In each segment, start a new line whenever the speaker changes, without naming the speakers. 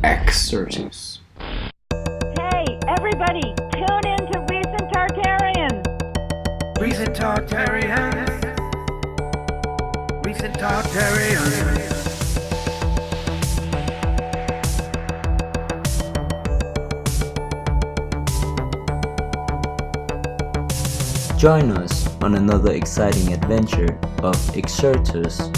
Xirtus.
Hey, everybody, tune in to Recent Targaryens.
Recent Targaryens. Recent Targaryens.
Join us on another exciting adventure of Xirtus.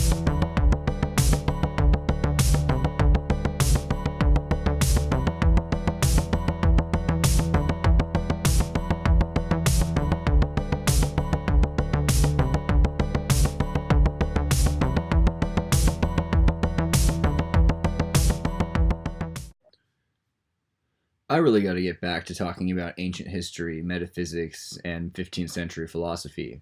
I really got to get back to talking about ancient history, metaphysics, and 15th century philosophy.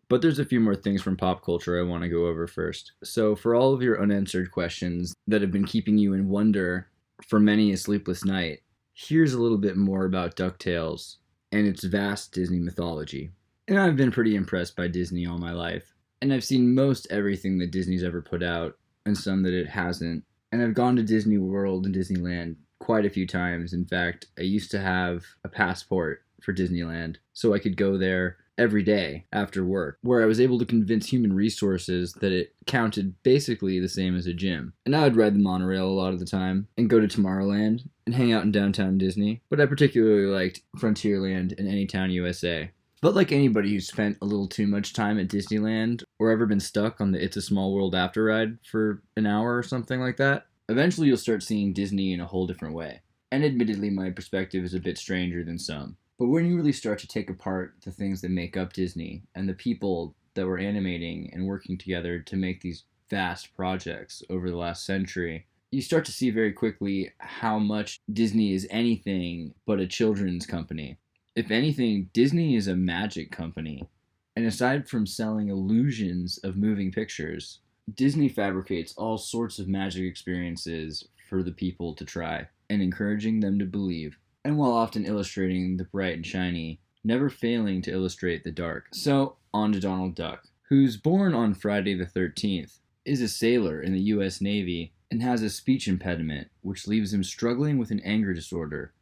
But there's a few more things from pop culture I want to go over first. So for all of your unanswered questions that have been keeping you in wonder for many a sleepless night, here's a little bit more about Ducktales and its vast Disney mythology. And I've been pretty impressed by Disney all my life. And I've seen most everything that Disney's ever put out, and some that it hasn't. And I've gone to Disney World and Disneyland quite a few times. In fact, I used to have a passport for Disneyland, so I could go there every day after work, where I was able to convince human resources that it counted basically the same as a gym. And I would ride the monorail a lot of the time, and go to Tomorrowland, and hang out in downtown Disney, but I particularly liked Frontierland and Anytown, USA. But like anybody who's spent a little too much time at Disneyland, or ever been stuck on the It's a Small World after ride for an hour or something like that, eventually you'll start seeing Disney in a whole different way. And admittedly, my perspective is a bit stranger than some. But when you really start to take apart the things that make up Disney, and the people that were animating and working together to make these vast projects over the last century, you start to see very quickly how much Disney is anything but a children's company. If anything, Disney is a magic company. And aside from selling illusions of moving pictures, Disney fabricates all sorts of magic experiences for the people to try, and encouraging them to believe, and while often illustrating the bright and shiny, never failing to illustrate the dark. So, on to Donald Duck, who's born on Friday the 13th, is a sailor in the US Navy, and has a speech impediment, which leaves him struggling with an anger disorder,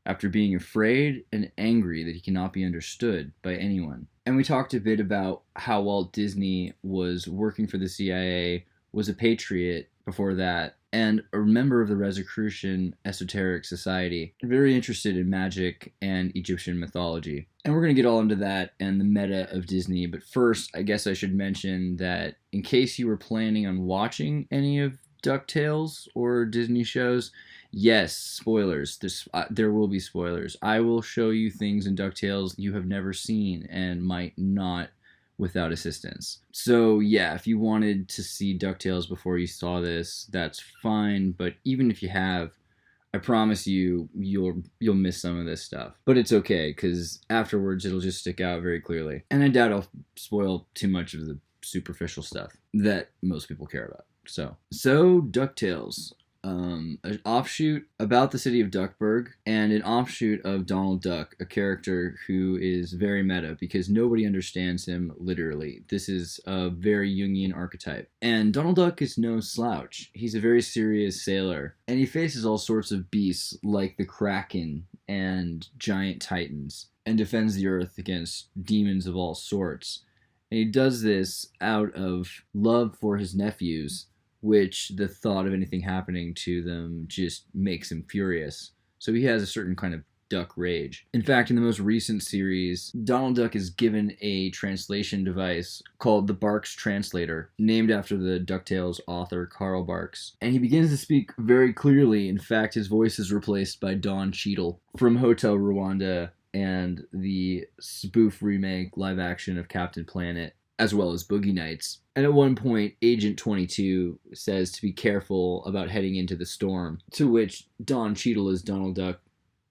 after being afraid and angry that he cannot be understood by anyone. And we talked a bit about how Walt Disney was working for the CIA, was a patriot before that, and a member of the Rosicrucian Esoteric Society, very interested in magic and Egyptian mythology. And we're going to get all into that and the meta of Disney, but first, I guess I should mention that in case you were planning on watching any of DuckTales or Disney shows, yes, spoilers. There will be spoilers. I will show you things in DuckTales you have never seen and might not without assistance. So yeah, if you wanted to see DuckTales before you saw this, that's fine. But even if you have, I promise you, you'll miss some of this stuff. But it's okay, because afterwards it'll just stick out very clearly. And I doubt I'll spoil too much of the superficial stuff that most people care about. So DuckTales. An offshoot about the city of Duckburg, and an offshoot of Donald Duck, a character who is very meta because nobody understands him literally. This is a very Jungian archetype. And Donald Duck is no slouch. He's a very serious sailor, and he faces all sorts of beasts like the Kraken and giant titans, and defends the earth against demons of all sorts. And he does this out of love for his nephews, which the thought of anything happening to them just makes him furious. So he has a certain kind of duck rage. In fact, in the most recent series, Donald Duck is given a translation device called the Barks Translator, named after the DuckTales author Carl Barks. And he begins to speak very clearly. In fact, his voice is replaced by Don Cheadle from Hotel Rwanda and the spoof remake live action of Captain Planet, as well as Boogie Nights. And at one point, Agent 22 says to be careful about heading into the storm, to which Don Cheadle as Donald Duck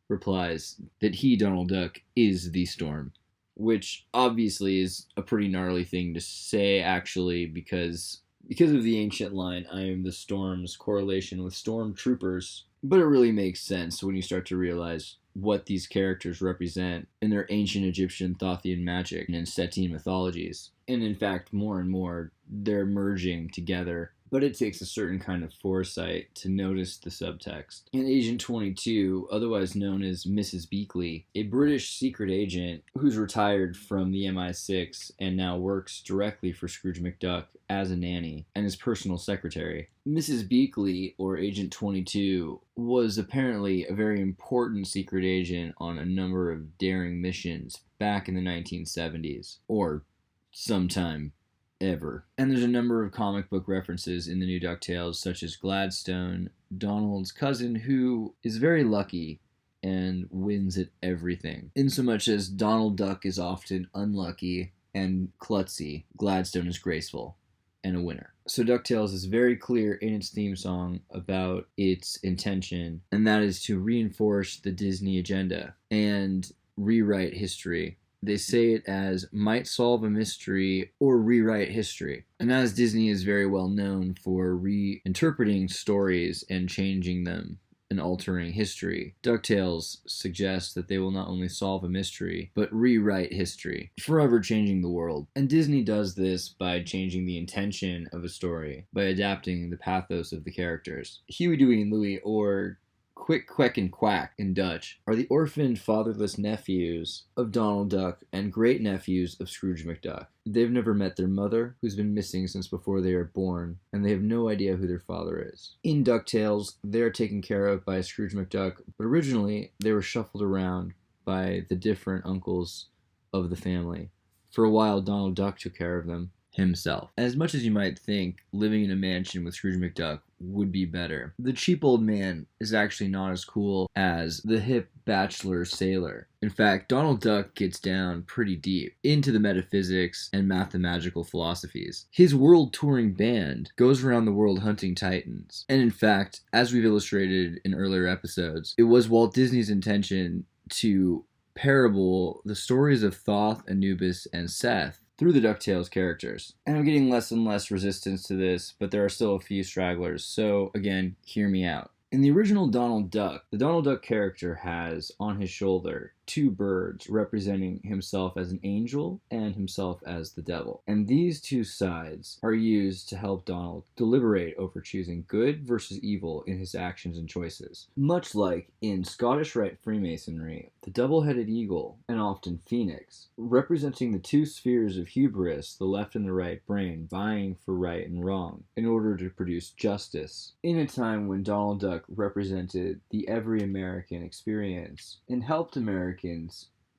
replies that he, Donald Duck, is the storm. Which obviously is a pretty gnarly thing to say, actually, because of the ancient line, I am the storm's correlation with stormtroopers. But it really makes sense when you start to realize what these characters represent in their ancient Egyptian, Thothian magic and Setine mythologies. And in fact, more and more, they're merging together but it takes a certain kind of foresight to notice the subtext. And Agent 22, otherwise known as Mrs. BEAKLEY, a British secret agent who's retired from the MI6 and now works directly for Scrooge McDuck as a nanny and his personal secretary. Mrs. BEAKLEY, or Agent 22, was apparently a very important secret agent on a number of daring missions back in the 1970s, or sometime ever. And there's a number of comic book references in the new Ducktales, such as Gladstone, Donald's cousin, who is very lucky and wins at everything. Insomuch as Donald Duck is often unlucky and klutzy, Gladstone is graceful and a winner. So Ducktales is very clear in its theme song about its intention, and that is to reinforce the Disney agenda and rewrite history. They say it as might solve a mystery or rewrite history. And as Disney is very well known for reinterpreting stories and changing them and altering history, Ducktales suggests that they will not only solve a mystery, but rewrite history, forever changing the world. And Disney does this by changing the intention of a story, by adapting the pathos of the characters. Huey, Dewey, and Louie, or Quick, Quack, and Quack in Dutch, are the orphaned, fatherless nephews of Donald Duck and great-nephews of Scrooge McDuck. They've never met their mother, who's been missing since before they are born, and they have no idea who their father is. In DuckTales, they are taken care of by Scrooge McDuck, but originally they were shuffled around by the different uncles of the family. For a while, Donald Duck took care of them himself. As much as you might think living in a mansion with Scrooge McDuck would be better, the cheap old man is actually not as cool as the hip bachelor sailor. In fact, Donald Duck gets down pretty deep into the metaphysics and mathematical philosophies. His world-touring band goes around the world hunting titans. And in fact, as we've illustrated in earlier episodes, it was Walt Disney's intention to parable the stories of Thoth, Anubis, and Seth through the DuckTales characters. And I'm getting less and less resistance to this, but there are still a few stragglers, so again, hear me out. In the original Donald Duck, the Donald Duck character has on his shoulder two birds representing himself as an angel and himself as the devil. And these two sides are used to help Donald deliberate over choosing good versus evil in his actions and choices. Much like in Scottish Rite Freemasonry, the double-headed eagle, and often phoenix, representing the two spheres of hubris, the left and the right brain, vying for right and wrong in order to produce justice, in a time when Donald Duck represented the every American experience and helped Americans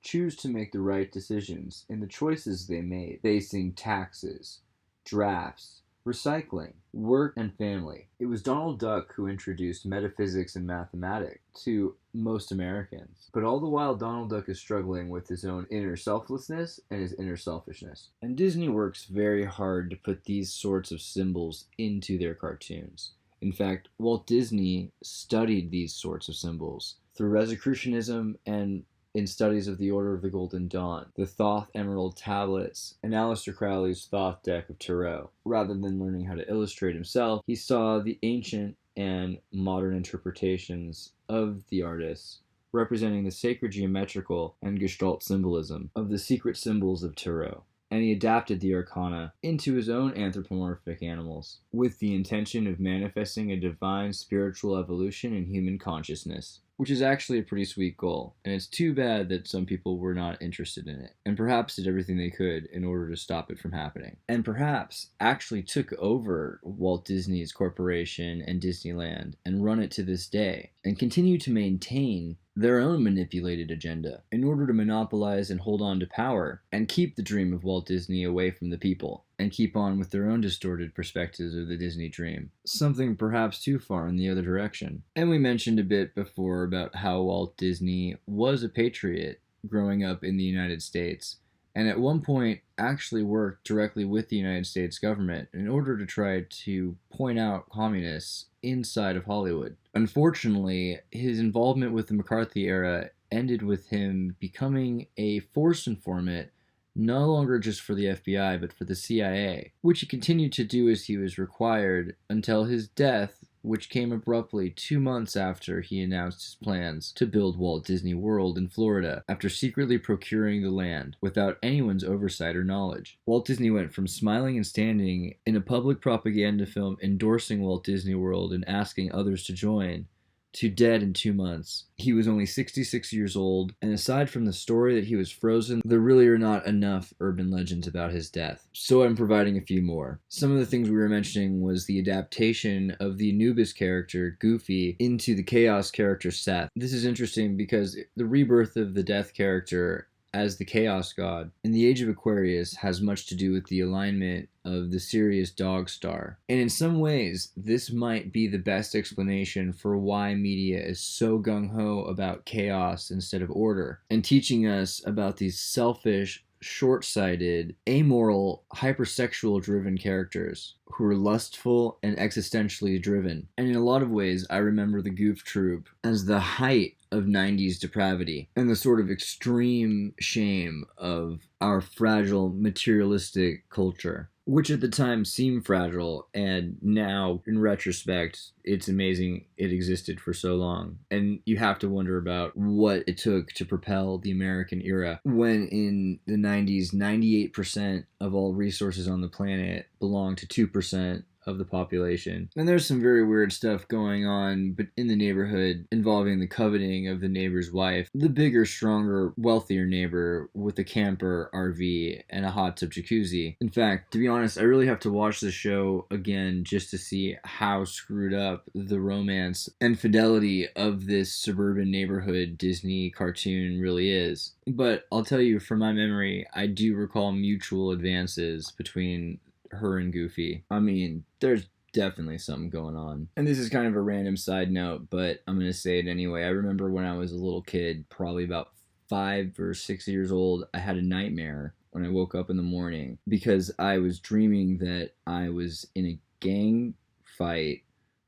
choose to make the right decisions in the choices they made, facing taxes, drafts, recycling, work, and family. It was Donald Duck who introduced metaphysics and mathematics to most Americans. But all the while, Donald Duck is struggling with his own inner selflessness and his inner selfishness. And Disney works very hard to put these sorts of symbols into their cartoons. In fact, Walt Disney studied these sorts of symbols through Rosicrucianism and in studies of the Order of the Golden Dawn, the Thoth Emerald Tablets, and Aleister Crowley's Thoth Deck of Tarot. Rather than learning how to illustrate himself, he saw the ancient and modern interpretations of the artists, representing the sacred geometrical and gestalt symbolism of the secret symbols of Tarot. And he adapted the arcana into his own anthropomorphic animals, with the intention of manifesting a divine spiritual evolution in human consciousness, which is actually a pretty sweet goal, and it's too bad that some people were not interested in it, and perhaps did everything they could in order to stop it from happening, and perhaps actually took over Walt Disney's corporation and Disneyland and run it to this day, and continue to maintain their own manipulated agenda in order to monopolize and hold on to power and keep the dream of Walt Disney away from the people and keep on with their own distorted perspectives of the Disney dream. Something perhaps too far in the other direction. And we mentioned a bit before about how Walt Disney was a patriot growing up in the United States, and at one point actually worked directly with the United States government in order to try to point out communists inside of Hollywood. Unfortunately, his involvement with the McCarthy era ended with him becoming a force informant no longer just for the FBI, but for the CIA, which he continued to do as he was required until his death which came abruptly 2 months after he announced his plans to build Walt Disney World in Florida after secretly procuring the land without anyone's oversight or knowledge. Walt Disney went from smiling and standing in a public propaganda film endorsing Walt Disney World and asking others to join, to dead in 2 months. He was only 66 years old, and aside from the story that he was frozen, there really are not enough urban legends about his death. So I'm providing a few more. Some of the things we were mentioning was the adaptation of the Anubis character, Goofy, into the Chaos character, Seth. This is interesting because the rebirth of the Death character as the Chaos God in the Age of Aquarius has much to do with the alignment of the Sirius dog star. And in some ways, this might be the best explanation for why media is so gung-ho about chaos instead of order, and teaching us about these selfish, short-sighted, amoral, hypersexual-driven characters who are lustful and existentially driven. And in a lot of ways, I remember the Goof Troop as the height of 90s depravity and the sort of extreme shame of our fragile, materialistic culture, which at the time seemed fragile, and now, in retrospect, it's amazing it existed for so long. And you have to wonder about what it took to propel the American era, when in the 90s, 98% of all resources on the planet belonged to 2% of the population. And there's some very weird stuff going on, but in the neighborhood involving the coveting of the neighbor's wife, the bigger, stronger, wealthier neighbor with a camper RV and a hot tub jacuzzi. In fact, to be honest, I really have to watch the show again just to see how screwed up the romance and fidelity of this suburban neighborhood Disney cartoon really is. But I'll tell you, from my memory, I do recall mutual advances between her and Goofy. I mean, there's definitely something going on. And this is kind of a random side note, but I'm going to say it anyway. I remember when I was a little kid, probably about 5 or 6 years old, I had a nightmare when I woke up in the morning because I was dreaming that I was in a gang fight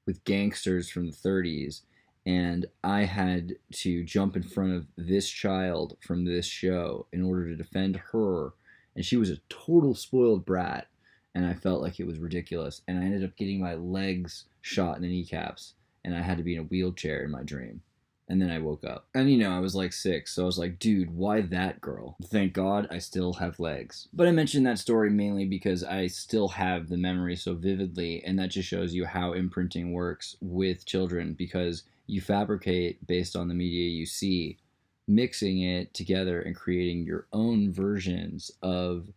with gangsters from the 30s, and I had to jump in front of this child from this show in order to defend her, and she was a total spoiled brat. And I felt like it was ridiculous. And I ended up getting my legs shot in the kneecaps. And I had to be in a wheelchair in my dream. And then I woke up. And you know, I was like 6. So I was like, dude, why that girl? Thank God I still have legs. But I mentioned that story mainly because I still have the memory so vividly. And that just shows you how imprinting works with children. Because you fabricate based on the media you see, mixing it together and creating your own versions of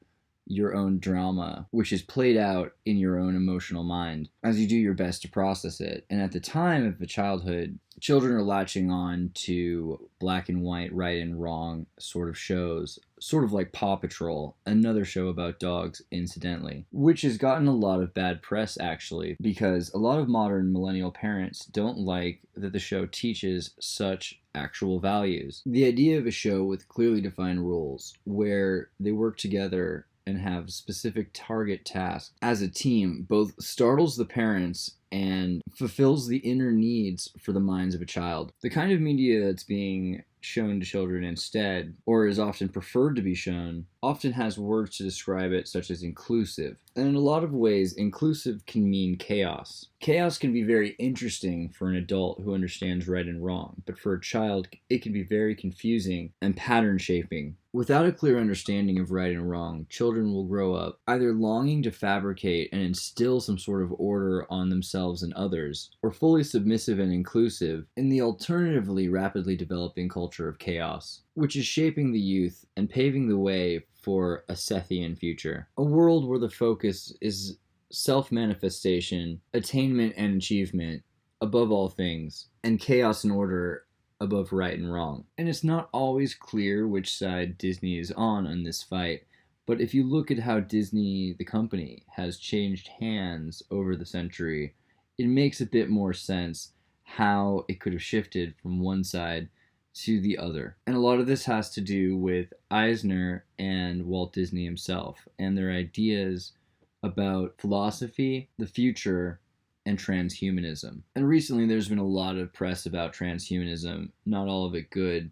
your own drama, which is played out in your own emotional mind as you do your best to process it. And at the time of the childhood, children are latching on to black and white, right and wrong sort of shows, sort of like Paw Patrol, another show about dogs, incidentally, which has gotten a lot of bad press, actually, because a lot of modern millennial parents don't like that the show teaches such actual values. The idea of a show with clearly defined rules, where they work together and have specific target tasks as a team, both startles the parents and fulfills the inner needs for the minds of a child. The kind of media that's being shown to children instead, or is often preferred to be shown, often has words to describe it such as inclusive. And in a lot of ways, inclusive can mean chaos. Chaos can be very interesting for an adult who understands right and wrong, but for a child, it can be very confusing and pattern shaping. Without a clear understanding of right and wrong, children will grow up either longing to fabricate and instill some sort of order on themselves and others, or fully submissive and inclusive in the alternatively rapidly developing culture of chaos, which is shaping the youth and paving the way for a Sethian future. A world where the focus is self-manifestation, attainment and achievement above all things, and chaos and order above right and wrong. And it's not always clear which side Disney is on in this fight, but if you look at how Disney, the company, has changed hands over the century, it makes a bit more sense how it could have shifted from one side to the other. And a lot of this has to do with Eisner and Walt Disney himself and their ideas about philosophy, the future, and transhumanism. And recently there's been a lot of press about transhumanism, not all of it good.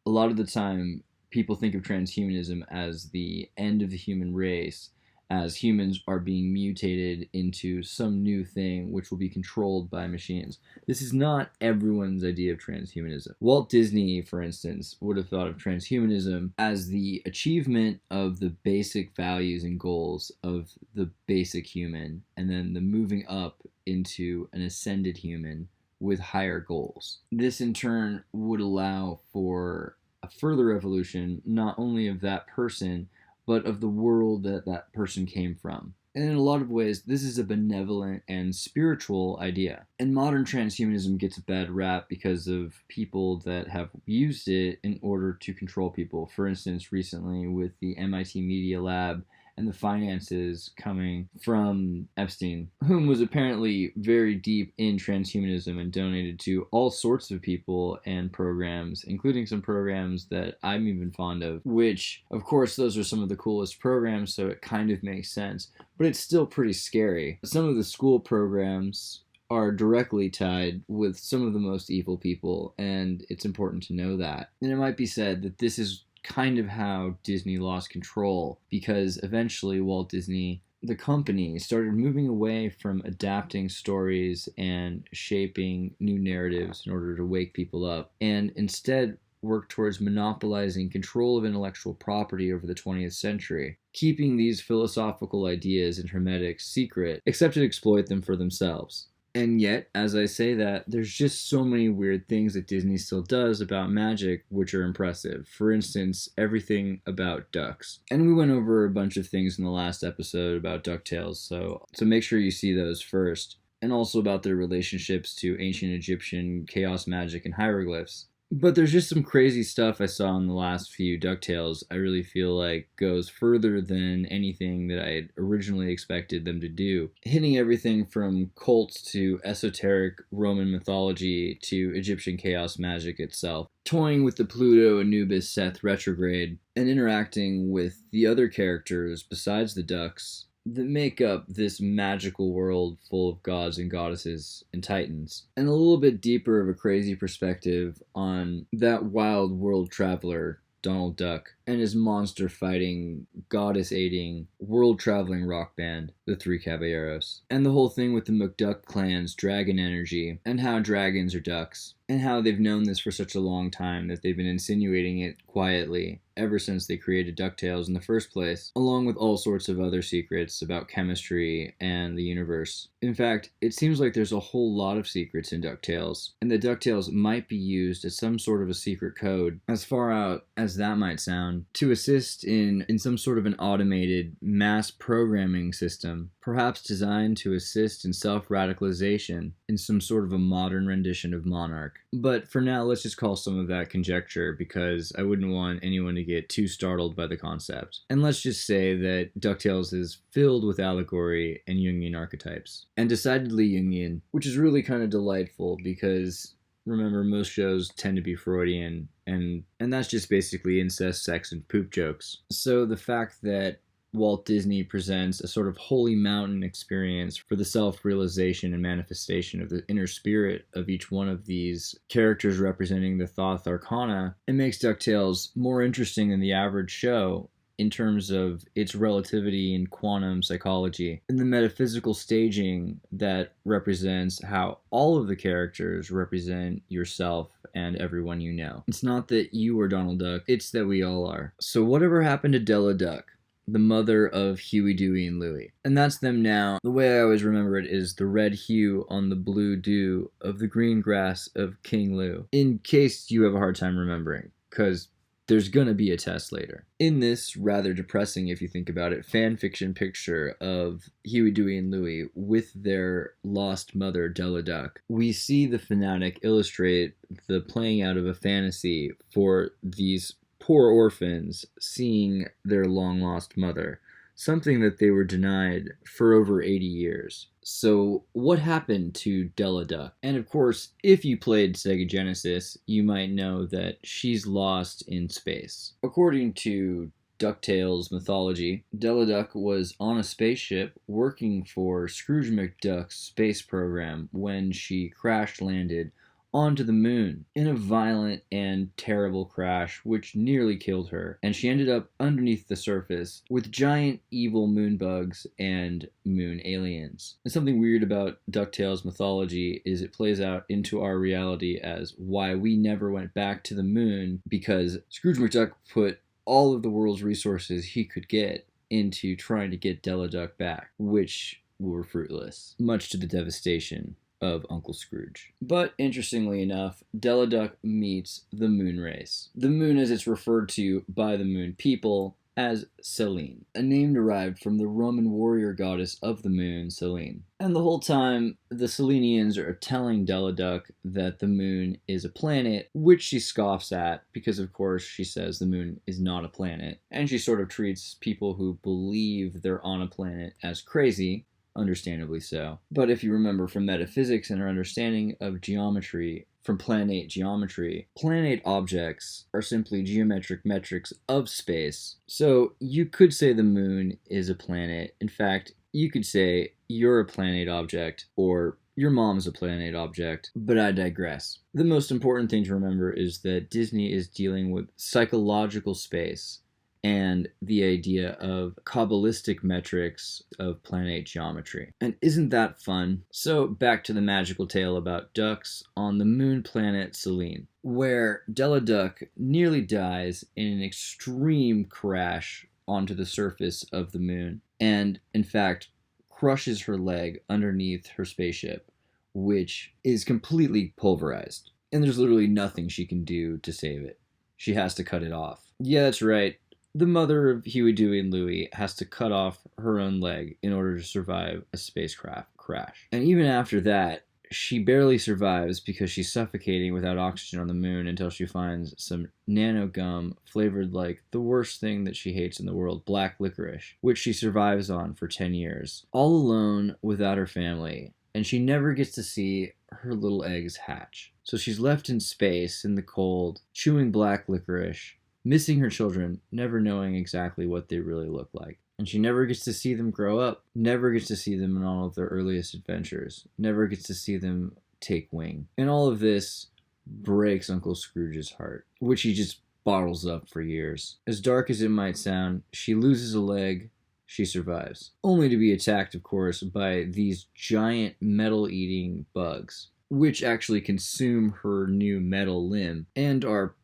A lot of the time people think of transhumanism as the end of the human race as humans are being mutated into some new thing which will be controlled by machines. This is not everyone's idea of transhumanism. Walt Disney, for instance, would have thought of transhumanism as the achievement of the basic values and goals of the basic human, and then the moving up into an ascended human with higher goals. This in turn would allow for a further evolution, not only of that person, but of the world that that person came from. And in a lot of ways, this is a benevolent and spiritual idea. And modern transhumanism gets a bad rap because of people that have used it in order to control people. For instance, recently with the MIT Media Lab and the finances coming from Epstein, whom was apparently very deep in transhumanism and donated to all sorts of people and programs, including some programs that I'm even fond of, which, of course, those are some of the coolest programs, so it kind of makes sense, but it's still pretty scary. Some of the school programs are directly tied with some of the most evil people, and it's important to know that. And it might be said that this is kind of how Disney lost control, because eventually Walt Disney, the company, started moving away from adapting stories and shaping new narratives in order to wake people up, and instead worked towards monopolizing control of intellectual property over the 20th century, keeping these philosophical ideas and hermetic secret, except to exploit them for themselves. And yet, as I say that, there's just so many weird things that Disney still does about magic which are impressive. For instance, everything about ducks. And we went over a bunch of things in the last episode about Ducktales, so make sure you see those first. And also about their relationships to ancient Egyptian chaos magic and hieroglyphs. But there's just some crazy stuff I saw in the last few Ducktales I really feel like goes further than anything that I had originally expected them to do. Hitting everything from cults to esoteric Roman mythology to Egyptian chaos magic itself. Toying with the Pluto, Anubis, Seth retrograde, and interacting with the other characters besides the ducks that make up this magical world full of gods and goddesses and titans, and a little bit deeper of a crazy perspective on that wild world traveler, Donald Duck, and his monster-fighting, goddess-aiding, world-traveling rock band, the Three Caballeros. And the whole thing with the McDuck clan's dragon energy, and how dragons are ducks, and how they've known this for such a long time that they've been insinuating it quietly ever since they created DuckTales in the first place, along with all sorts of other secrets about chemistry and the universe. In fact, it seems like there's a whole lot of secrets in DuckTales, and that DuckTales might be used as some sort of a secret code, as far out as that might sound, to assist in some sort of an automated mass programming system, perhaps designed to assist in self-radicalization in some sort of a modern rendition of Monarch. But for now, let's just call some of that conjecture, because I wouldn't want anyone to get too startled by the concept. And let's just say that DuckTales is filled with allegory and Jungian archetypes. And decidedly Jungian, which is really kind of delightful, because remember, most shows tend to be Freudian, and that's just basically incest, sex, and poop jokes. So the fact that Walt Disney presents a sort of holy mountain experience for the self-realization and manifestation of the inner spirit of each one of these characters representing the Thoth Arcana, it makes DuckTales more interesting than the average show in terms of its relativity and quantum psychology, and the metaphysical staging that represents how all of the characters represent yourself and everyone you know. It's not that you are Donald Duck, it's that we all are. So whatever happened to Della Duck, the mother of Huey, Dewey, and Louie? And that's them now. The way I always remember it is the red hue on the blue dew of the green grass of King Lou, in case you have a hard time remembering, because there's gonna be a test later. In this rather depressing, if you think about it, fan fiction picture of Huey, Dewey, and Louie with their lost mother, Della Duck, we see the fanatic illustrate the playing out of a fantasy for these poor orphans seeing their long-lost mother, something that they were denied for over 80 years. So what happened to Della Duck? And of course, if you played Sega Genesis, you might know that she's lost in space. According to DuckTales mythology, Della Duck was on a spaceship working for Scrooge McDuck's space program when she crash landed onto the moon in a violent and terrible crash which nearly killed her, and she ended up underneath the surface with giant evil moon bugs and moon aliens. And something weird about Ducktales mythology is it plays out into our reality as why we never went back to the moon, because Scrooge McDuck put all of the world's resources he could get into trying to get Della Duck back, which were fruitless, much to the devastation of Uncle Scrooge. But interestingly enough, Della Duck meets the moon race. The moon, as it's referred to by the moon people as Selene, a name derived from the Roman warrior goddess of the moon, Selene. And the whole time, the Selenians are telling Della Duck that the moon is a planet, which she scoffs at because, of course, she says the moon is not a planet. And she sort of treats people who believe they're on a planet as crazy, understandably so. But if you remember from metaphysics and our understanding of geometry, from planete geometry, planete objects are simply geometric metrics of space. So you could say the moon is a planet. In fact, you could say you're a planete object, or your mom's a planete object, but I digress. The most important thing to remember is that Disney is dealing with psychological space and the idea of Kabbalistic metrics of planete geometry. And isn't that fun? So back to the magical tale about ducks on the moon planet Selene, where Della Duck nearly dies in an extreme crash onto the surface of the moon, and in fact crushes her leg underneath her spaceship, which is completely pulverized. And there's literally nothing she can do to save it. She has to cut it off. Yeah, that's right. The mother of Huey, Dewey, and Louie has to cut off her own leg in order to survive a spacecraft crash. And even after that, she barely survives because she's suffocating without oxygen on the moon until she finds some nano gum flavored like the worst thing that she hates in the world, black licorice, which she survives on for 10 years, all alone without her family. And she never gets to see her little eggs hatch. So she's left in space in the cold, chewing black licorice, missing her children, never knowing exactly what they really look like. And she never gets to see them grow up, never gets to see them in all of their earliest adventures, never gets to see them take wing. And all of this breaks Uncle Scrooge's heart, which he just bottles up for years. As dark as it might sound, she loses a leg, she survives. Only to be attacked, of course, by these giant metal-eating bugs, which actually consume her new metal limb and are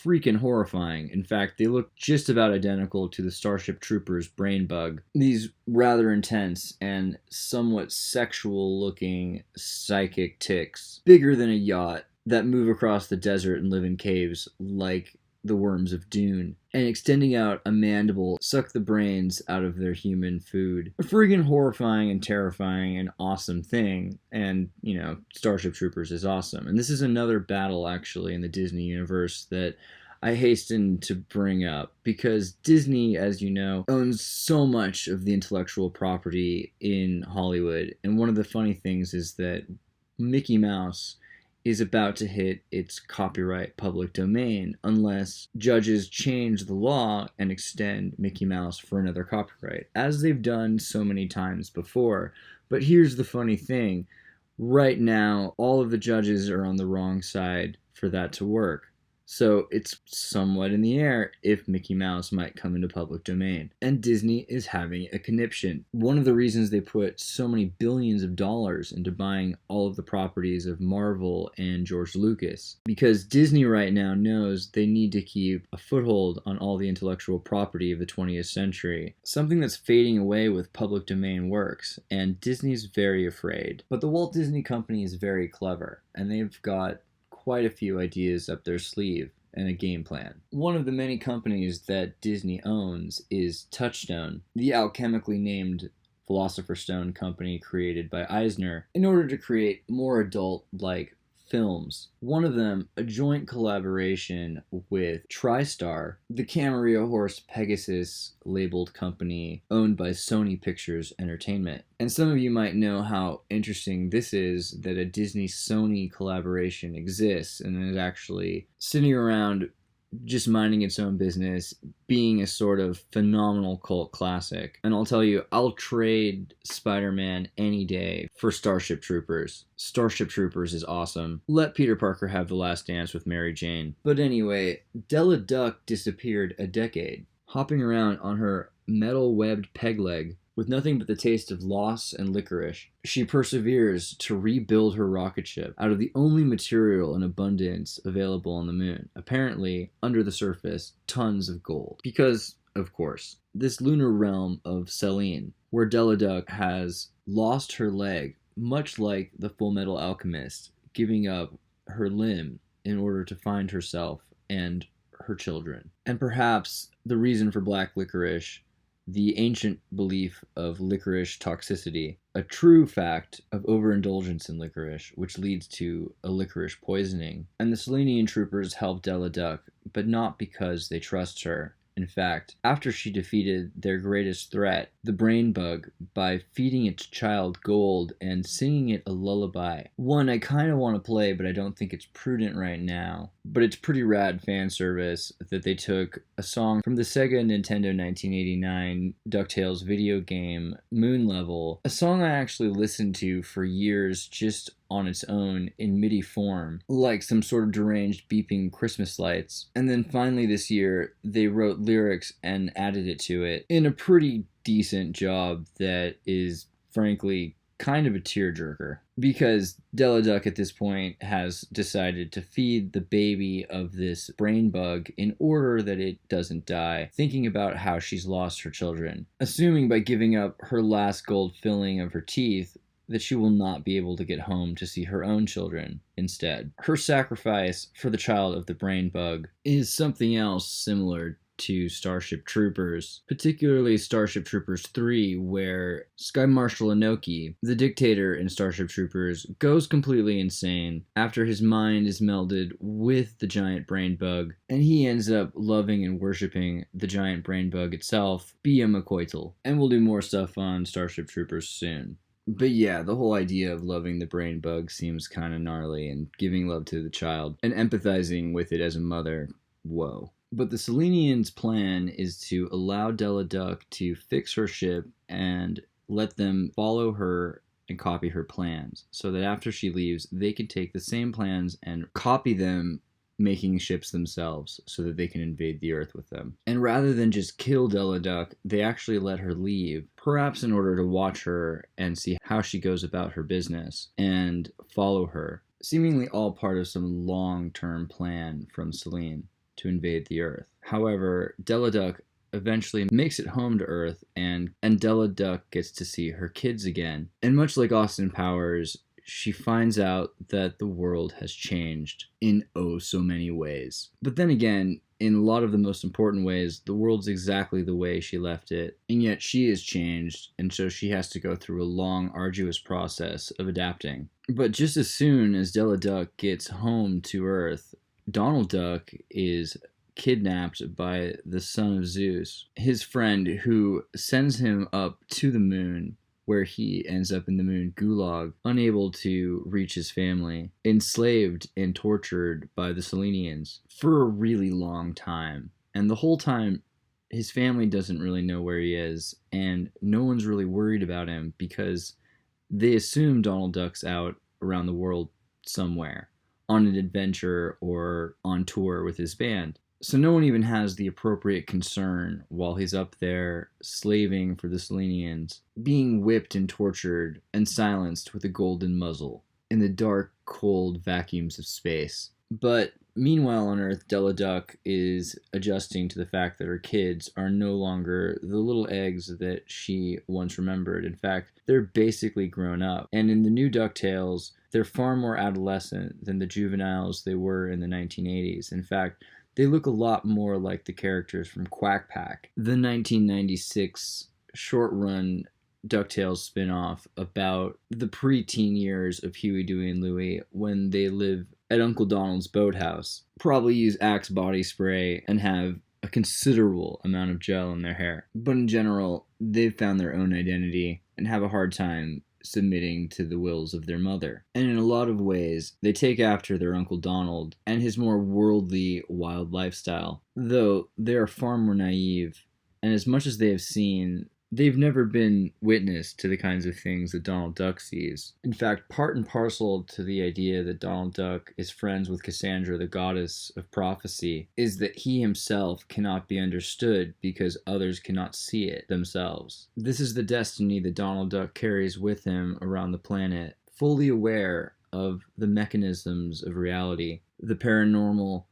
freaking horrifying. In fact, they look just about identical to the Starship Troopers brain bug. These rather intense and somewhat sexual looking psychic ticks, bigger than a yacht, that move across the desert and live in caves like the worms of Dune, and extending out a mandible, suck the brains out of their human food. A friggin' horrifying and terrifying and awesome thing, and, you know, Starship Troopers is awesome. And this is another battle, actually, in the Disney universe that I hasten to bring up, because Disney, as you know, owns so much of the intellectual property in Hollywood, and one of the funny things is that Mickey Mouse is about to hit its copyright public domain unless judges change the law and extend Mickey Mouse for another copyright, as they've done so many times before. But here's the funny thing. Right now, all of the judges are on the wrong side for that to work. So it's somewhat in the air if Mickey Mouse might come into public domain. And Disney is having a conniption. One of the reasons they put so many billions of dollars into buying all of the properties of Marvel and George Lucas, because Disney right now knows they need to keep a foothold on all the intellectual property of the 20th century, something that's fading away with public domain works, and Disney's very afraid. But the Walt Disney Company is very clever, and they've got quite a few ideas up their sleeve and a game plan. One of the many companies that Disney owns is Touchstone, the alchemically named Philosopher's Stone company created by Eisner in order to create more adult-like films. One of them, a joint collaboration with TriStar, the Camarillo horse Pegasus labeled company owned by Sony Pictures Entertainment. And some of you might know how interesting this is, that a Disney-Sony collaboration exists and is actually sitting around just minding its own business, being a sort of phenomenal cult classic. And I'll tell you, I'll trade Spider-Man any day for Starship Troopers. Starship Troopers is awesome. Let Peter Parker have the last dance with Mary Jane. But anyway, Della Duck disappeared a decade, hopping around on her metal-webbed peg leg with nothing but the taste of loss and licorice. She perseveres to rebuild her rocket ship out of the only material in abundance available on the moon. Apparently, under the surface, tons of gold. Because, of course, this lunar realm of Selene, where Della Duck has lost her leg, much like the Full Metal Alchemist, giving up her limb in order to find herself and her children. And perhaps the reason for black licorice, the ancient belief of licorice toxicity, a true fact of overindulgence in licorice, which leads to a licorice poisoning. And the Selenian troopers help Della Duck, but not because they trust her. In fact, after she defeated their greatest threat, the brain bug, by feeding its child gold and singing it a lullaby. One I kind of want to play, but I don't think it's prudent right now. But it's pretty rad fan service that they took a song from the Sega Nintendo 1989 Ducktales video game, Moon Level, a song I actually listened to for years just on its own in MIDI form, like some sort of deranged beeping Christmas lights. And then finally this year, they wrote lyrics and added it to it in a pretty decent job that is, frankly, kind of a tearjerker. Because Della Duck at this point has decided to feed the baby of this brain bug in order that it doesn't die, thinking about how she's lost her children, assuming by giving up her last gold filling of her teeth that she will not be able to get home to see her own children instead. Her sacrifice for the child of the brain bug is something else similar to Starship Troopers, particularly Starship Troopers 3, where Sky Marshal Inoki, the dictator in Starship Troopers, goes completely insane after his mind is melded with the giant brain bug, and he ends up loving and worshipping the giant brain bug itself, Bia McCoytle. And we'll do more stuff on Starship Troopers soon. But yeah, the whole idea of loving the brain bug seems kind of gnarly, and giving love to the child and empathizing with it as a mother, whoa. But the Selenians' plan is to allow Della Duck to fix her ship and let them follow her and copy her plans, so that after she leaves, they can take the same plans and copy them, making ships themselves so that they can invade the Earth with them. And rather than just kill Della Duck, they actually let her leave, perhaps in order to watch her and see how she goes about her business, and follow her, seemingly all part of some long-term plan from Selene to invade the Earth. However, Della Duck eventually makes it home to Earth, and Della Duck gets to see her kids again. And much like Austin Powers, she finds out that the world has changed in oh so many ways. But then again, in a lot of the most important ways, the world's exactly the way she left it, and yet she has changed, and so she has to go through a long, arduous process of adapting. But just as soon as Della Duck gets home to Earth, Donald Duck is kidnapped by the son of Zeus, his friend, who sends him up to the moon, where he ends up in the moon gulag, unable to reach his family, enslaved and tortured by the Selenians for a really long time. And the whole time, his family doesn't really know where he is, and no one's really worried about him because they assume Donald Duck's out around the world somewhere, on an adventure or on tour with his band. So no one even has the appropriate concern while he's up there slaving for the Selenians, being whipped and tortured and silenced with a golden muzzle in the dark, cold vacuums of space. But meanwhile on Earth, Della Duck is adjusting to the fact that her kids are no longer the little eggs that she once remembered. In fact, they're basically grown up. And in the new Ducktales, they're far more adolescent than the juveniles they were in the 1980s. In fact, they look a lot more like the characters from Quack Pack, the 1996 short-run DuckTales spin-off about the pre-teen years of Huey, Dewey, and Louie when they live at Uncle Donald's boathouse, probably use Axe body spray, and have a considerable amount of gel in their hair. But in general, they've found their own identity and have a hard time submitting to the wills of their mother. And in a lot of ways, they take after their Uncle Donald and his more worldly, wild lifestyle, though they are far more naive, and as much as they have seen, they've never been witness to the kinds of things that Donald Duck sees. In fact, part and parcel to the idea that Donald Duck is friends with Cassandra, the goddess of prophecy, is that he himself cannot be understood because others cannot see it themselves. This is the destiny that Donald Duck carries with him around the planet, fully aware of the mechanisms of reality, the paranormal,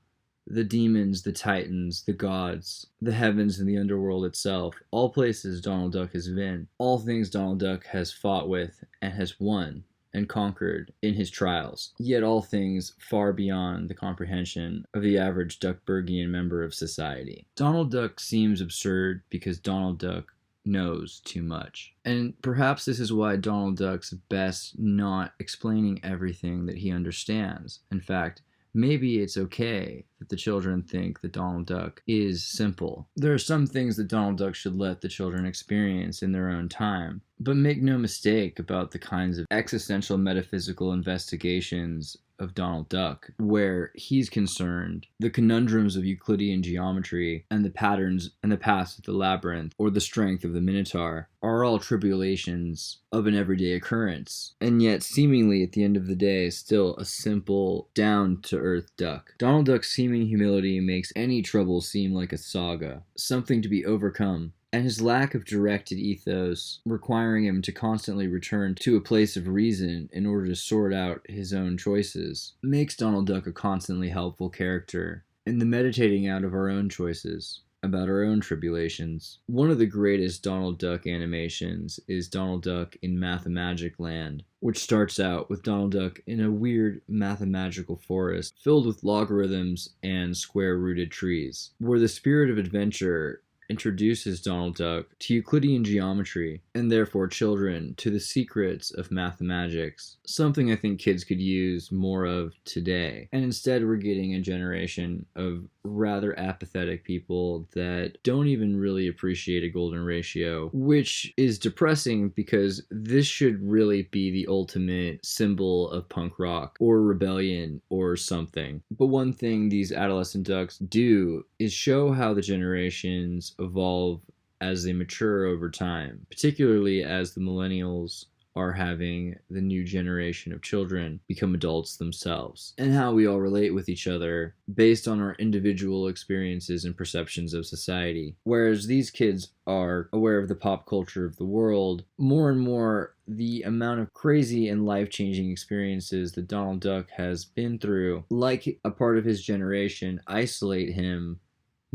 the demons, the titans, the gods, the heavens, and the underworld itself, all places Donald Duck has been, all things Donald Duck has fought with and has won and conquered in his trials, yet all things far beyond the comprehension of the average Duckburgian member of society. Donald Duck seems absurd because Donald Duck knows too much. And perhaps this is why Donald Duck's best not explaining everything that he understands. In fact, maybe it's okay that the children think that Donald Duck is simple. There are some things that Donald Duck should let the children experience in their own time. But make no mistake about the kinds of existential metaphysical investigations of Donald Duck, where he's concerned, the conundrums of Euclidean geometry and the patterns and the paths of the labyrinth, or the strength of the Minotaur, are all tribulations of an everyday occurrence, and yet seemingly at the end of the day still a simple, down-to-earth duck. Donald Duck's seeming humility makes any trouble seem like a saga, something to be overcome, and his lack of directed ethos, requiring him to constantly return to a place of reason in order to sort out his own choices, makes Donald Duck a constantly helpful character in the meditating out of our own choices, about our own tribulations. One of the greatest Donald Duck animations is Donald Duck in Mathemagic Land, which starts out with Donald Duck in a weird mathematical forest filled with logarithms and square-rooted trees, where the spirit of adventure introduces Donald Duck to Euclidean geometry, and therefore children to the secrets of mathematics, something I think kids could use more of today. And instead we're getting a generation of rather apathetic people that don't even really appreciate a golden ratio, which is depressing because this should really be the ultimate symbol of punk rock or rebellion or something. But one thing these adolescent ducks do is show how the generations evolve as they mature over time, particularly as the millennials are having the new generation of children become adults themselves, and how we all relate with each other based on our individual experiences and perceptions of society. Whereas these kids are aware of the pop culture of the world, more and more the amount of crazy and life-changing experiences that Donald Duck has been through, like a part of his generation, isolate him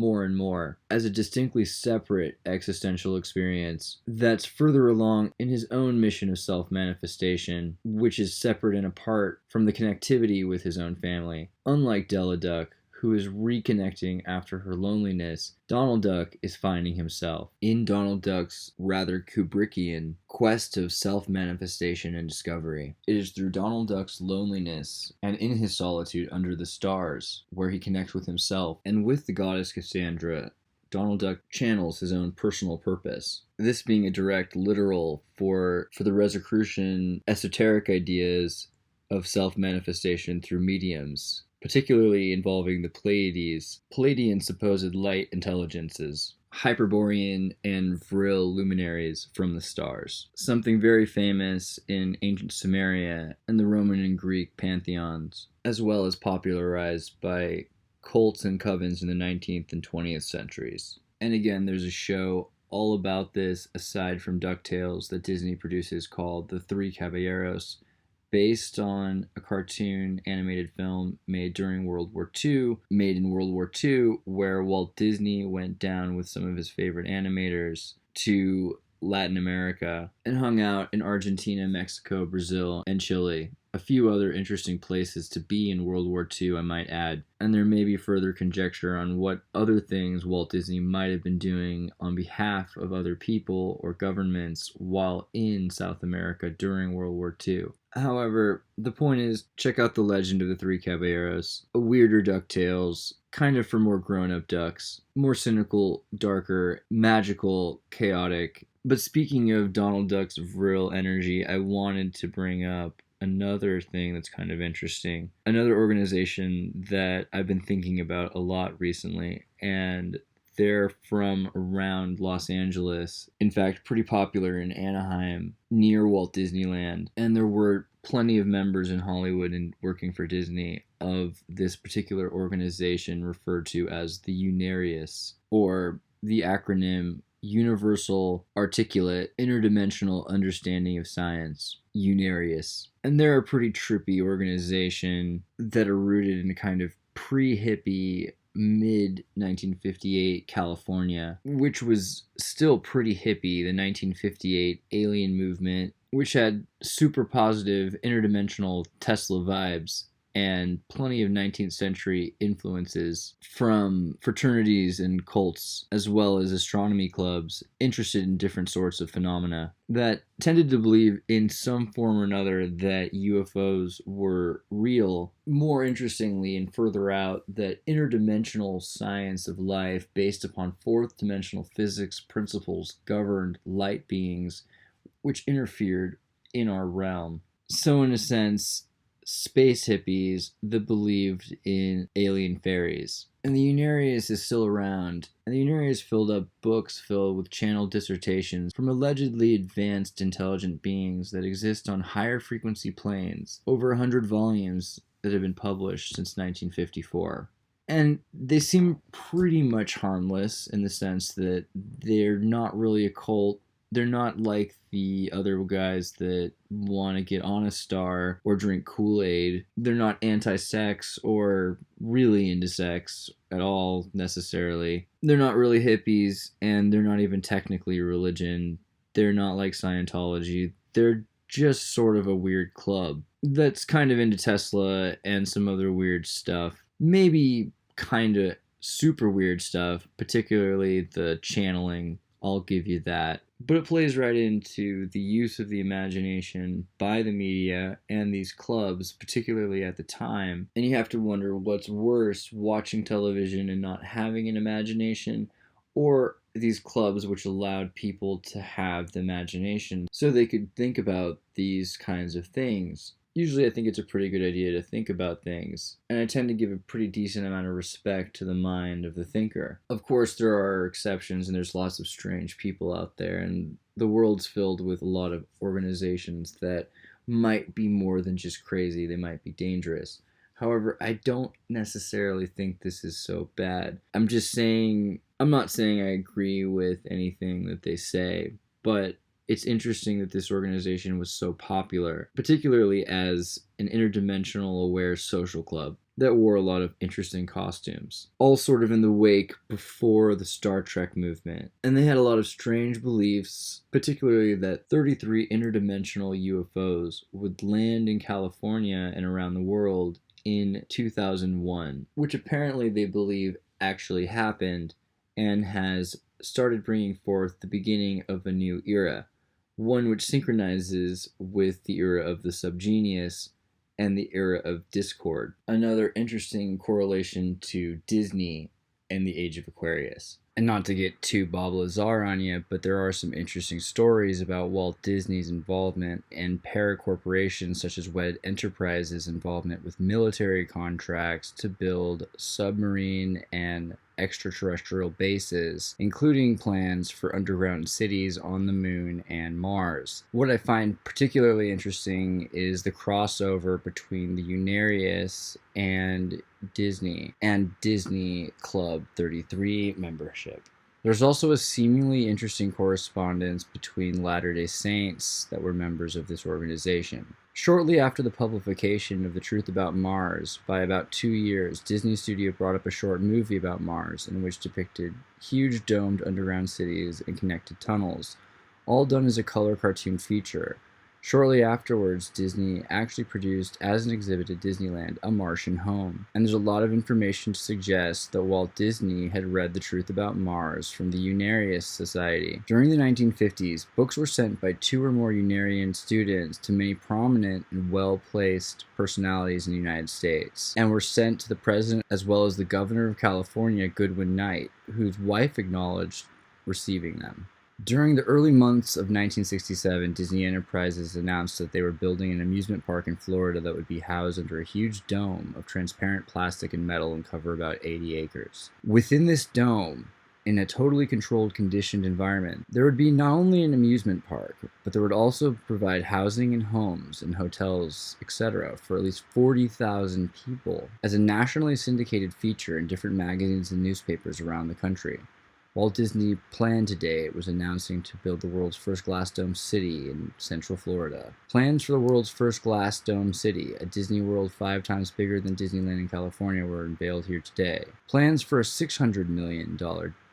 more and more as a distinctly separate existential experience that's further along in his own mission of self-manifestation, which is separate and apart from the connectivity with his own family. Unlike Della Duck, who is reconnecting after her loneliness, Donald Duck is finding himself in Donald Duck's rather Kubrickian quest of self-manifestation and discovery. It is through Donald Duck's loneliness and in his solitude under the stars where he connects with himself, and with the goddess Cassandra, Donald Duck channels his own personal purpose. This being a direct literal for the Rosicrucian esoteric ideas of self-manifestation through mediums, particularly involving the Pleiades, Pleiadian supposed light intelligences, Hyperborean and Vril luminaries from the stars. Something very famous in ancient Sumeria and the Roman and Greek pantheons, as well as popularized by cults and covens in the 19th and 20th centuries. And again, there's a show all about this aside from Ducktales that Disney produces called The Three Caballeros, based on a cartoon animated film made during World War II, where Walt Disney went down with some of his favorite animators to Latin America and hung out in Argentina, Mexico, Brazil, and Chile. A few other interesting places to be in World War II, I might add, and there may be further conjecture on what other things Walt Disney might have been doing on behalf of other people or governments while in South America during World War II. However, the point is, check out The Legend of the Three Caballeros, a weirder Ducktales, kind of for more grown-up ducks, more cynical, darker, magical, chaotic, But speaking of Donald Duck's real energy, I wanted to bring up another thing that's kind of interesting. Another organization that I've been thinking about a lot recently, and they're from around Los Angeles. In fact, pretty popular in Anaheim, near Walt Disneyland. And there were plenty of members in Hollywood and working for Disney of this particular organization referred to as the Unarius, or the acronym Universal Articulate Interdimensional Understanding of Science, Unarius. And they're a pretty trippy organization that are rooted in a kind of pre-hippie mid 1958 California, which was still pretty hippie, the 1958 alien movement, which had super positive interdimensional Tesla vibes and plenty of 19th century influences from fraternities and cults, as well as astronomy clubs interested in different sorts of phenomena that tended to believe in some form or another that UFOs were real. More interestingly and further out, that interdimensional science of life based upon fourth dimensional physics principles governed light beings which interfered in our realm. So in a sense, space hippies that believed in alien fairies. And the Unarius is still around, and the Unarius filled up books filled with channeled dissertations from allegedly advanced intelligent beings that exist on higher frequency planes, over 100 volumes that have been published since 1954. And they seem pretty much harmless in the sense that they're not really a cult. They're not like the other guys that want to get on a star or drink Kool-Aid. They're not anti-sex or really into sex at all, necessarily. They're not really hippies, and they're not even technically religion. They're not like Scientology. They're just sort of a weird club that's kind of into Tesla and some other weird stuff. Maybe kind of super weird stuff, particularly the channeling. I'll give you that. But it plays right into the use of the imagination by the media and these clubs, particularly at the time. And you have to wonder what's worse, watching television and not having an imagination, or these clubs which allowed people to have the imagination so they could think about these kinds of things. Usually I think it's a pretty good idea to think about things, and I tend to give a pretty decent amount of respect to the mind of the thinker. Of course, there are exceptions, and there's lots of strange people out there, and the world's filled with a lot of organizations that might be more than just crazy. They might be dangerous. However, I don't necessarily think this is so bad. I'm not saying I agree with anything that they say, but it's interesting that this organization was so popular, particularly as an interdimensional aware social club that wore a lot of interesting costumes, all sort of in the wake before the Star Trek movement. And they had a lot of strange beliefs, particularly that 33 interdimensional UFOs would land in California and around the world in 2001, which apparently they believe actually happened and has started bringing forth the beginning of a new era. One which synchronizes with the era of the subgenius and the era of discord. Another interesting correlation to Disney and the Age of Aquarius. And not to get too Bob Lazar on you, but there are some interesting stories about Walt Disney's involvement and paracorporations such as WED Enterprises' involvement with military contracts to build submarine and extraterrestrial bases, including plans for underground cities on the moon and Mars. What I find particularly interesting is the crossover between the Unarius and Disney Club 33 membership. There's also a seemingly interesting correspondence between Latter-day Saints that were members of this organization. Shortly after the publication of The Truth About Mars, by about 2 years, Disney Studio brought up a short movie about Mars in which depicted huge domed underground cities and connected tunnels, all done as a color cartoon feature. Shortly afterwards, Disney actually produced as an exhibit at Disneyland, A Martian Home. And there's a lot of information to suggest that Walt Disney had read The Truth About Mars from the Unarius Society. During the 1950s, books were sent by 2 or more Unarian students to many prominent and well-placed personalities in the United States, and were sent to the president as well as the governor of California, Goodwin Knight, whose wife acknowledged receiving them. During the early months of 1967, Disney Enterprises announced that they were building an amusement park in Florida that would be housed under a huge dome of transparent plastic and metal and cover about 80 acres. Within this dome, in a totally controlled, conditioned environment, there would be not only an amusement park, but there would also provide housing and homes and hotels, etc., for at least 40,000 people as a nationally syndicated feature in different magazines and newspapers around the country. Walt Disney planned today was announcing to build the world's first glass dome city in Central Florida. Plans for the world's first glass dome city, a Disney World 5 times bigger than Disneyland in California, were unveiled here today. Plans for a $600 million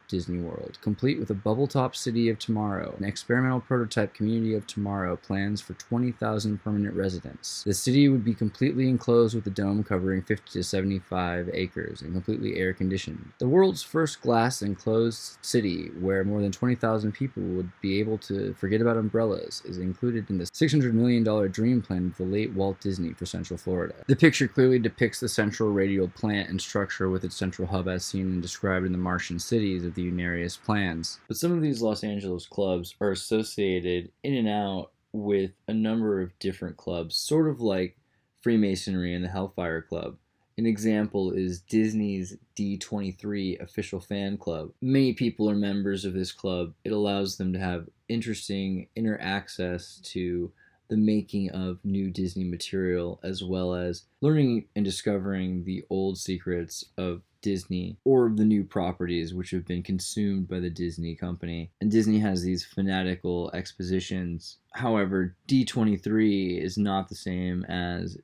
Disney World, complete with a bubble-top city of tomorrow, an experimental prototype community of tomorrow, plans for 20,000 permanent residents. The city would be completely enclosed with a dome covering 50 to 75 acres and completely air-conditioned. The world's first glass enclosed city where more than 20,000 people would be able to forget about umbrellas is included in the $600 million dream plan of the late Walt Disney for Central Florida. The picture clearly depicts the central radial plant and structure with its central hub as seen and described in the Martian cities of the Unarius plans. But some of these Los Angeles clubs are associated in and out with a number of different clubs, sort of like Freemasonry and the Hellfire Club. An example is Disney's D23 official fan club. Many people are members of this club. It allows them to have interesting inner access to the making of new Disney material, as well as learning and discovering the old secrets of Disney or the new properties which have been consumed by the Disney company. And Disney has these fanatical expositions. However, D23 is not the same as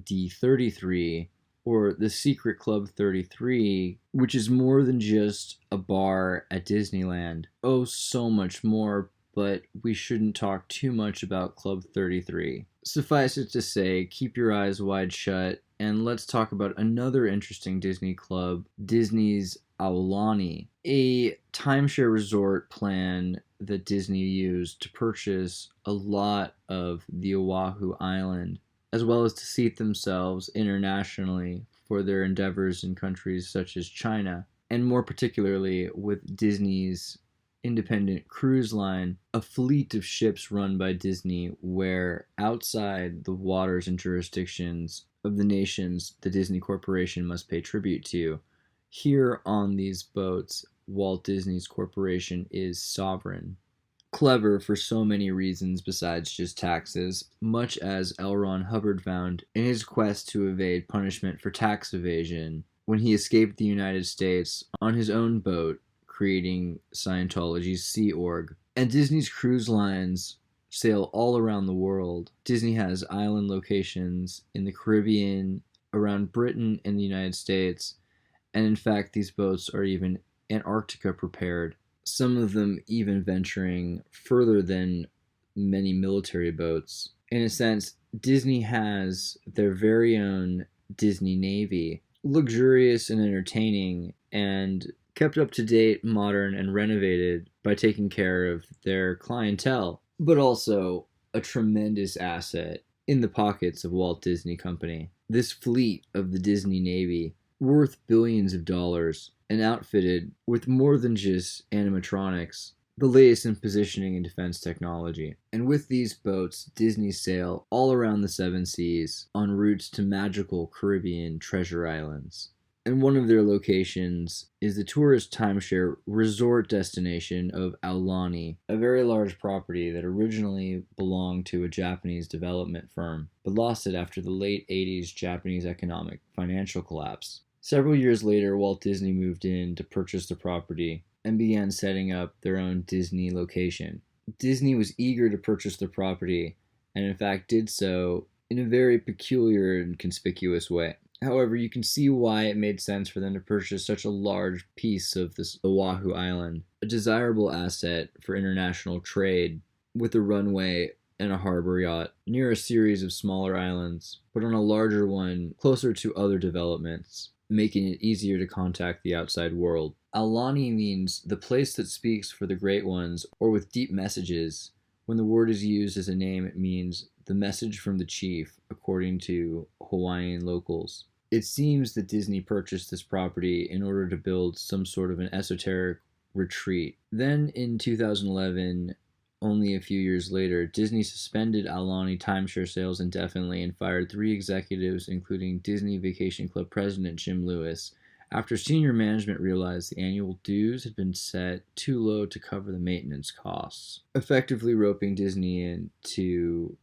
D33 or the Secret Club 33, which is more than just a bar at Disneyland. Oh, so much more, but we shouldn't talk too much about Club 33. Suffice it to say, keep your eyes wide shut, and let's talk about another interesting Disney club, Disney's Aulani, a timeshare resort plan that Disney used to purchase a lot of the Oahu Island, as well as to seat themselves internationally for their endeavors in countries such as China, and more particularly with Disney's independent cruise line, a fleet of ships run by Disney where outside the waters and jurisdictions of the nations the Disney Corporation must pay tribute to. Here on these boats, Walt Disney's corporation is sovereign. Clever for so many reasons besides just taxes, much as L. Ron Hubbard found in his quest to evade punishment for tax evasion when he escaped the United States on his own boat, creating Scientology's Sea Org. And Disney's cruise lines sail all around the world. Disney has island locations in the Caribbean, around Britain and the United States, and in fact these boats are even Antarctica prepared, some of them even venturing further than many military boats. In a sense, Disney has their very own Disney Navy, luxurious and entertaining, and kept up to date, modern, and renovated by taking care of their clientele, but also a tremendous asset in the pockets of Walt Disney Company. This fleet of the Disney Navy, worth billions of dollars, and outfitted with more than just animatronics, the latest in positioning and defense technology. And with these boats, Disney sail all around the seven seas on routes to magical Caribbean treasure islands. And one of their locations is the tourist timeshare resort destination of Aulani, a very large property that originally belonged to a Japanese development firm, but lost it after the late 80s Japanese economic financial collapse. Several years later, Walt Disney moved in to purchase the property and began setting up their own Disney location. Disney was eager to purchase the property, and in fact did so in a very peculiar and conspicuous way. However, you can see why it made sense for them to purchase such a large piece of this Oahu Island, a desirable asset for international trade, with a runway and a harbor yacht near a series of smaller islands, but on a larger one closer to other developments, making it easier to contact the outside world. Aulani means the place that speaks for the great ones, or with deep messages. When the word is used as a name, it means the message from the chief, according to Hawaiian locals. It seems that Disney purchased this property in order to build some sort of an esoteric retreat. Then in 2011, only a few years later, Disney suspended Aulani timeshare sales indefinitely and fired 3 executives, including Disney Vacation Club president Jim Lewis, after senior management realized the annual dues had been set too low to cover the maintenance costs, effectively roping Disney into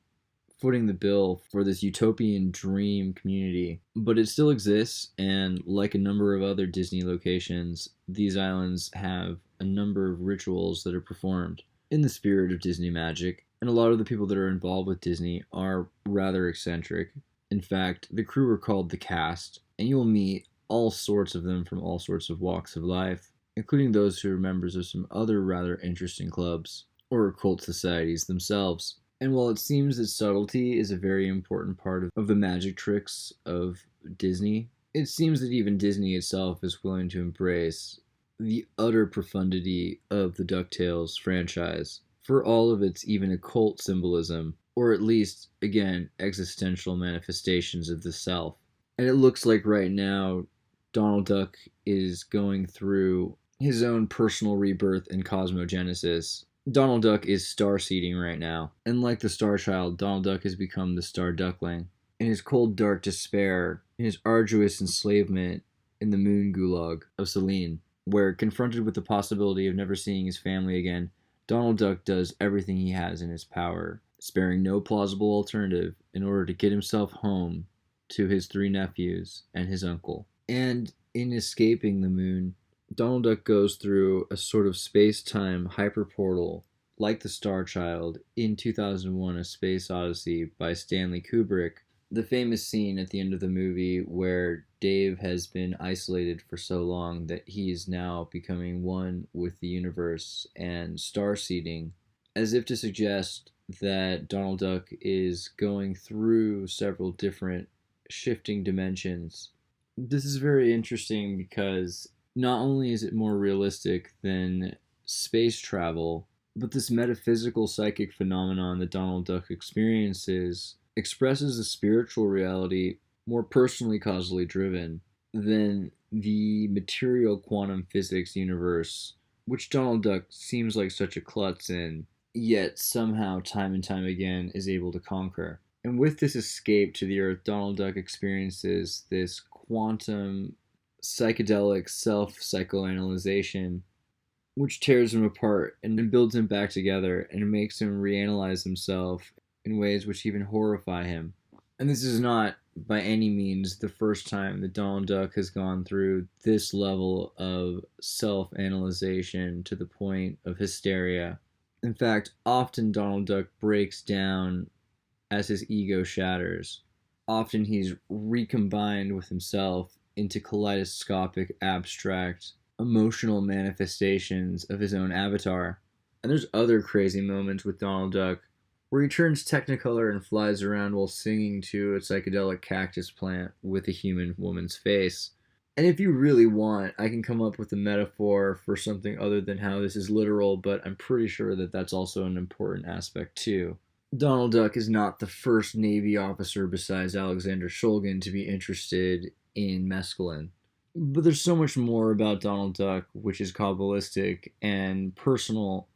footing the bill for this utopian dream community. But it still exists, and like a number of other Disney locations, these islands have a number of rituals that are performed in the spirit of Disney magic, and a lot of the people that are involved with Disney are rather eccentric. In fact, the crew are called the cast, and you will meet all sorts of them from all sorts of walks of life, including those who are members of some other rather interesting clubs or occult societies themselves. And while it seems that subtlety is a very important part of the magic tricks of Disney, it seems that even Disney itself is willing to embrace the utter profundity of the Ducktales franchise for all of its even occult symbolism, or at least, again, existential manifestations of the self. And it looks like right now, Donald Duck is going through his own personal rebirth and cosmogenesis. Donald Duck is star-seeding right now, and like the Star Child, Donald Duck has become the Star Duckling. In his cold, dark despair, in his arduous enslavement in the moon gulag of Selene, where, confronted with the possibility of never seeing his family again, Donald Duck does everything he has in his power, sparing no plausible alternative, in order to get himself home to his 3 nephews and his uncle. And in escaping the moon, Donald Duck goes through a sort of space-time hyperportal, like the Star Child in 2001: A Space Odyssey by Stanley Kubrick. The famous scene at the end of the movie where Dave has been isolated for so long that he is now becoming one with the universe and star-seeding, as if to suggest that Donald Duck is going through several different shifting dimensions. This is very interesting because not only is it more realistic than space travel, but this metaphysical psychic phenomenon that Donald Duck experiences expresses a spiritual reality more personally causally driven than the material quantum physics universe, which Donald Duck seems like such a klutz in, yet somehow time and time again is able to conquer. And with this escape to the Earth, Donald Duck experiences this quantum psychedelic self-psychoanalyzation, which tears him apart and builds him back together and makes him reanalyze himself in ways which even horrify him. And this is not by any means the first time that Donald Duck has gone through this level of self-analyzation to the point of hysteria. In fact, often Donald Duck breaks down as his ego shatters. Often he's recombined with himself into kaleidoscopic, abstract, emotional manifestations of his own avatar. And there's other crazy moments with Donald Duck where he turns technicolor and flies around while singing to a psychedelic cactus plant with a human woman's face. And if you really want, I can come up with a metaphor for something other than how this is literal, but I'm pretty sure that that's also an important aspect too. Donald Duck is not the first Navy officer besides Alexander Shulgin to be interested in mescaline. But there's so much more about Donald Duck which is Kabbalistic and personal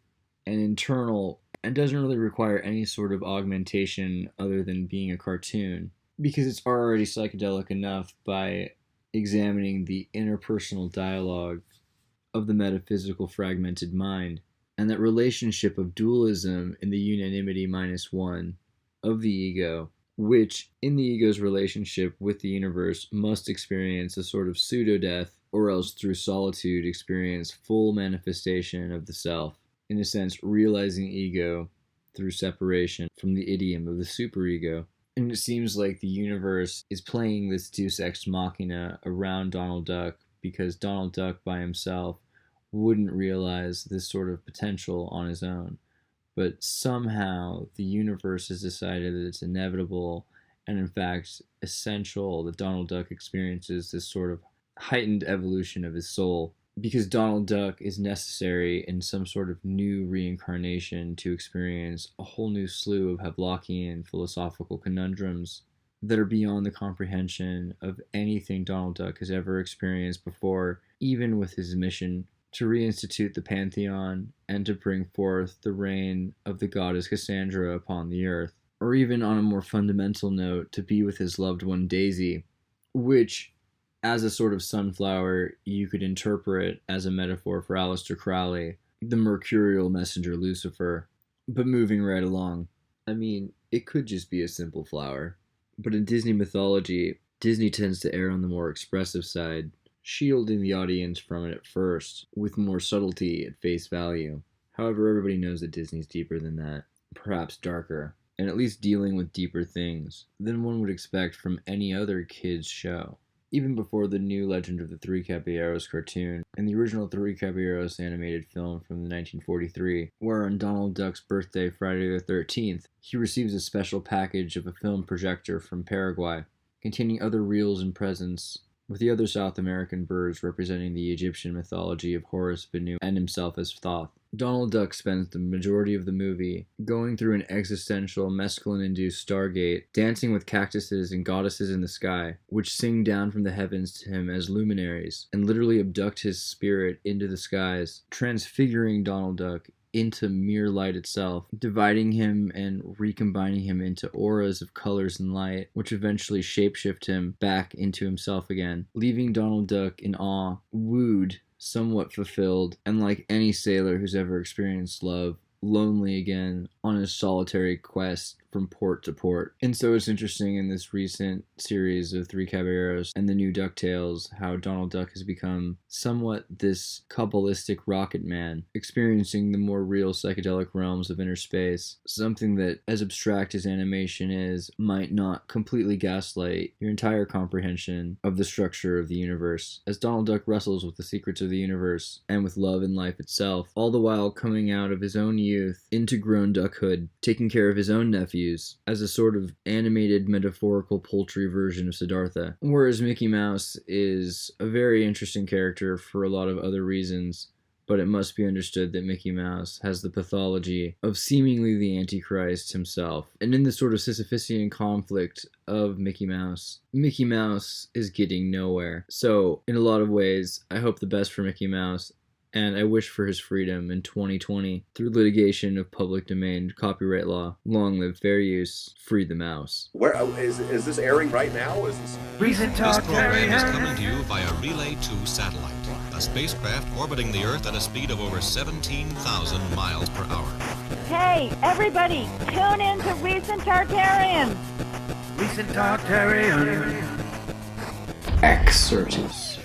and internal and doesn't really require any sort of augmentation other than being a cartoon, because it's already psychedelic enough by examining the interpersonal dialogue of the metaphysical fragmented mind, and that relationship of dualism in the unanimity -1 of the ego, which, in the ego's relationship with the universe, must experience a sort of pseudo-death, or else through solitude experience full manifestation of the self, in a sense realizing ego through separation from the idiom of the superego. And it seems like the universe is playing this deus ex machina around Donald Duck because Donald Duck by himself wouldn't realize this sort of potential on his own. But somehow the universe has decided that it's inevitable and in fact essential that Donald Duck experiences this sort of heightened evolution of his soul, because Donald Duck is necessary in some sort of new reincarnation to experience a whole new slew of Havelockian philosophical conundrums that are beyond the comprehension of anything Donald Duck has ever experienced before, even with his mission to reinstitute the pantheon and to bring forth the reign of the goddess Cassandra upon the earth. Or even on a more fundamental note, to be with his loved one Daisy, which, as a sort of sunflower, you could interpret as a metaphor for Aleister Crowley, the mercurial messenger Lucifer. But moving right along, I mean, it could just be a simple flower. But in Disney mythology, Disney tends to err on the more expressive side, shielding the audience from it at first, with more subtlety at face value. However, everybody knows that Disney's deeper than that, perhaps darker, and at least dealing with deeper things than one would expect from any other kids' show. Even before the new Legend of the Three Caballeros cartoon and the original Three Caballeros animated film from 1943, where on Donald Duck's birthday, Friday the 13th, he receives a special package of a film projector from Paraguay, containing other reels and presents, with the other South American birds representing the Egyptian mythology of Horus, Bennu, and himself as Thoth. Donald Duck spends the majority of the movie going through an existential, mescaline-induced Stargate, dancing with cactuses and goddesses in the sky, which sing down from the heavens to him as luminaries, and literally abduct his spirit into the skies, transfiguring Donald Duck into mere light itself, dividing him and recombining him into auras of colors and light, which eventually shapeshift him back into himself again, leaving Donald Duck in awe, wooed, somewhat fulfilled, and like any sailor who's ever experienced love, lonely again on his solitary quest from port to port. And so it's interesting in this recent series of Three Caballeros and the new Ducktales how Donald Duck has become somewhat this Kabbalistic rocket man, experiencing the more real psychedelic realms of inner space, something that, as abstract as animation is, might not completely gaslight your entire comprehension of the structure of the universe, as Donald Duck wrestles with the secrets of the universe and with love and life itself, all the while coming out of his own youth into grown duckhood, taking care of his own nephews as a sort of animated metaphorical poultry version of Siddhartha. Whereas Mickey Mouse is a very interesting character for a lot of other reasons, but it must be understood that Mickey Mouse has the pathology of seemingly the Antichrist himself. And in this sort of Sisyphusian conflict of Mickey Mouse is getting nowhere. So, in a lot of ways, I hope the best for Mickey Mouse, and I wish for his freedom in 2020 through litigation of public domain copyright law. Long live fair use, free the mouse.
Where is this airing right now? Is this?
Recent
This
Talk
program is
Terry
coming to you via Relay 2 satellite, a spacecraft orbiting the Earth at a speed of over 17,000 miles per hour.
Hey, everybody, tune in to Recent Targaryen.
Recent Talk Terry
Xirtus.